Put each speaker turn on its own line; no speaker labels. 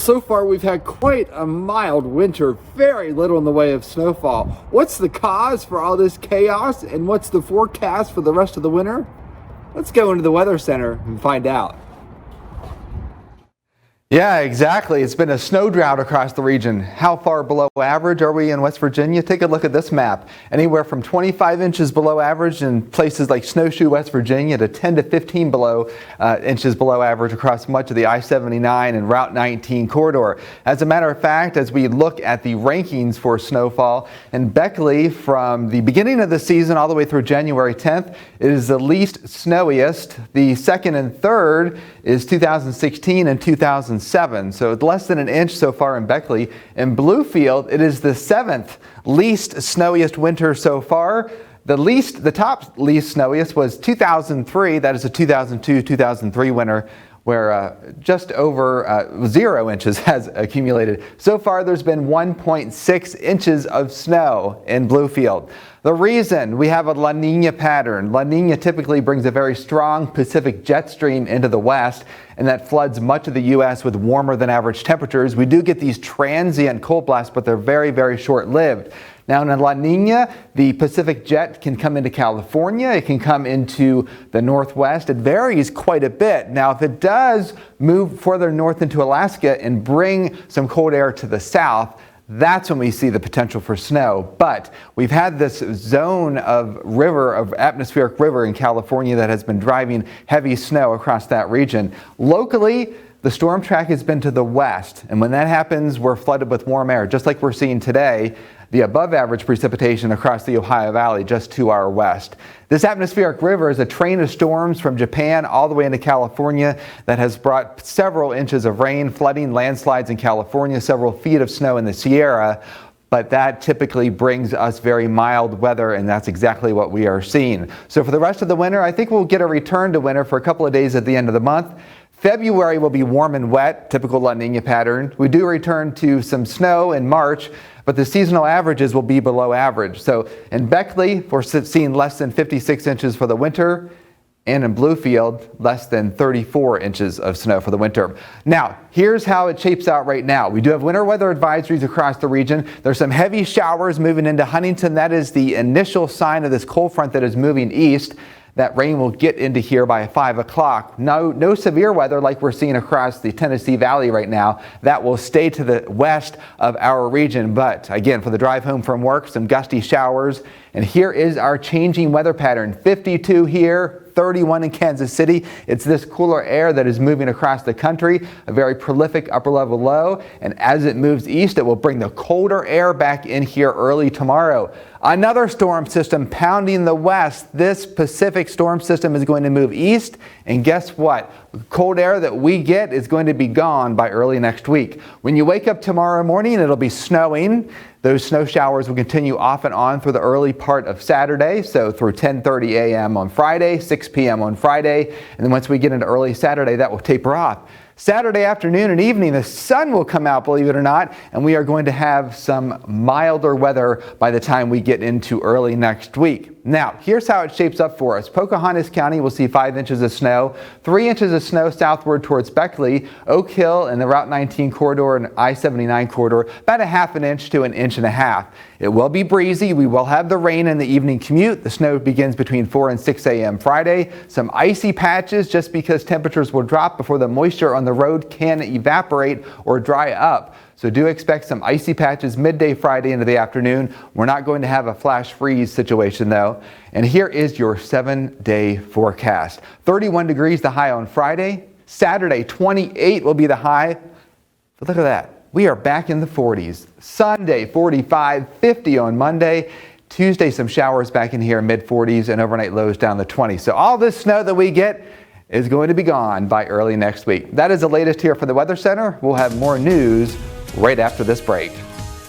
So far, we've had quite a mild winter, very little in the way of snowfall. What's the cause for all this chaos, and what's the forecast for the rest of the winter? Let's go into the Weather Center and find out.
Yeah, exactly. It's been a snow drought across the region. How far below average are we in West Virginia? Take a look at this map. Anywhere from 25 inches below average in places like Snowshoe, West Virginia, to 10 to 15 inches below average across much of the I-79 and Route 19 corridor. As a matter of fact, as we look at the rankings for snowfall in Beckley from the beginning of the season all the way through January 10th, it is the least snowiest. The second and third is 2016 and 2007. So it's less than an inch so far in Beckley. In Bluefield, it is the seventh least snowiest winter so far. The top least snowiest was 2003. That is a 2002-2003 winter, where just over 0 inches has accumulated. So far, there's been 1.6 inches of snow in Bluefield. The reason: we have a La Nina pattern. La Nina typically brings a very strong Pacific jet stream into the west, and that floods much of the U.S. with warmer than average temperatures. We do get these transient cold blasts, but they're very, very short-lived. Now, in a La Nina, the Pacific jet can come into California. It can come into the Northwest. It varies quite a bit. Now, if it does move further north into Alaska and bring some cold air to the south, that's when we see the potential for snow. But we've had this zone of atmospheric river in California that has been driving heavy snow across that region. Locally, the storm track has been to the west, and when that happens, we're flooded with warm air, just like we're seeing today. The above average precipitation across the Ohio Valley just to our west. This atmospheric river is a train of storms from Japan all the way into California that has brought several inches of rain, flooding, landslides in California, several feet of snow in the Sierra. But that typically brings us very mild weather, and that's exactly what we are seeing. So for the rest of the winter, I think we'll get a return to winter for a couple of days at the end of the month. February will be warm and wet, typical La Nina pattern. We do return to some snow in March, but the seasonal averages will be below average. So in Beckley, we're seeing less than 56 inches for the winter, and in Bluefield, less than 34 inches of snow for the winter. Now, here's how it shapes out right now. We do have winter weather advisories across the region. There's some heavy showers moving into Huntington. That is the initial sign of this cold front that is moving east. That rain will get into here by 5 o'clock. No severe weather like we're seeing across the Tennessee Valley right now. That will stay to the west of our region. But again, for the drive home from work, some gusty showers. And here is our changing weather pattern. 52 here, 31 in Kansas City. It's this cooler air that is moving across the country, a very prolific upper level low. And as it moves east, it will bring the colder air back in here early tomorrow. Another storm system pounding the west. This Pacific storm system is going to move east. And guess what? The cold air that we get is going to be gone by early next week. When you wake up tomorrow morning, it'll be snowing. Those snow showers will continue off and on through the early part of Saturday, so through 10:30 a.m. on Friday, 6 p.m. on Friday, and then once we get into early Saturday, that will taper off. Saturday afternoon and evening, the sun will come out, believe it or not, and we are going to have some milder weather by the time we get into early next week. Now, here's how it shapes up for us. Pocahontas County will see 5 inches of snow, 3 inches of snow southward towards Beckley, Oak Hill and the Route 19 corridor and I-79 corridor, about a ½ inch to 1.5 inches. It will be breezy. We will have the rain in the evening commute. The snow begins between 4 and 6 a.m. Friday. Some icy patches just because temperatures will drop before the moisture on the road can evaporate or dry up. So do expect some icy patches midday Friday into the afternoon. We're not going to have a flash freeze situation though. And here is your 7-day forecast. 31 degrees the high on Friday. Saturday, 28 will be the high. But look at that. We are back in the 40s. Sunday, 45, 50 on Monday. Tuesday, some showers back in here, mid-40s, and overnight lows down the 20s. So all this snow that we get is going to be gone by early next week. That is the latest here from the Weather Center. We'll have more news right after this break.